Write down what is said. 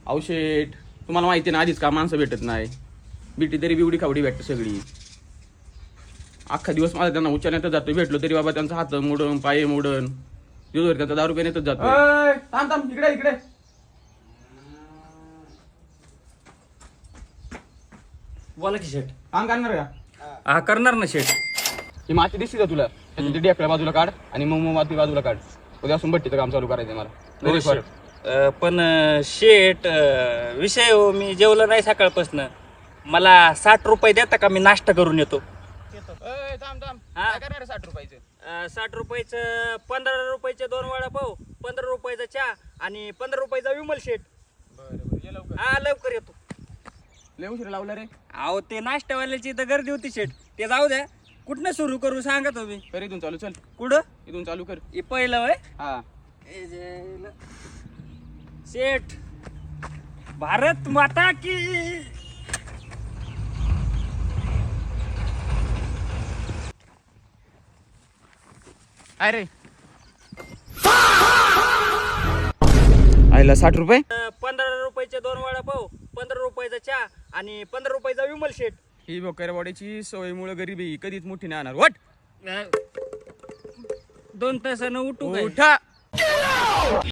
औषध तुम्हाला माहिती ना आधीच का माणसं भेटत नाही. बिटी तरी बिवडी खावडी भेटते सगळी. अख्खा दिवस माझा त्यांना उच्चारण्यातच जातो. भेटलो तरी बाबा त्यांचा हात मोडून पाय मोडून दिवसभर त्यांचा दारू पिण्यातच जातो. थांब थांब इकडे इकडे. बोला की शेट. काम करणार का? हा करणार ना शेट. ही माती दिसते का तुला? त्याची डेकल्या बाजूला काढ आणि मग माती बाजूला काढ. उद्यापासून भट्टीचं काम चालू करायचं मला. Very sorry. पण शेट विषय हो, मी जेवलो नाही सकाळपासून. मला 60 रुपये देता का? मी नाश्ता करून येतो. थांब थांब. हा? काय करणार 60 रुपयाचं? 60 रुपयाचं 15 रुपयाचे 2 वडापाव, 15 रुपयाचा चहा आणि 15 रुपयाचा विमल शेट. बरं ये लवकर. हा लवकर येतो. लय उशीर लावला रे. अहो ते नाश्त्यावाल्याची तर गर्दी होती शेट. ते जाऊ द्या. कुठनं सुरू करू सांगा तुम्ही. कर इथून चालू चल. कुठं? इथून चालू कर. हे पहिलं वय हा शेट. भारत माता की. अरे आईला 60 रुपये. 15 रुपयाचे 2 वडापाव, 15 रुपयाचा चहा आणि 15 रुपयाचा विमल शेट. ही बोकरवाड्याची सवयीमुळे गरिबी कधीच मोठी नाही आणणार. वट 2 तासानं उठू काय? उठा.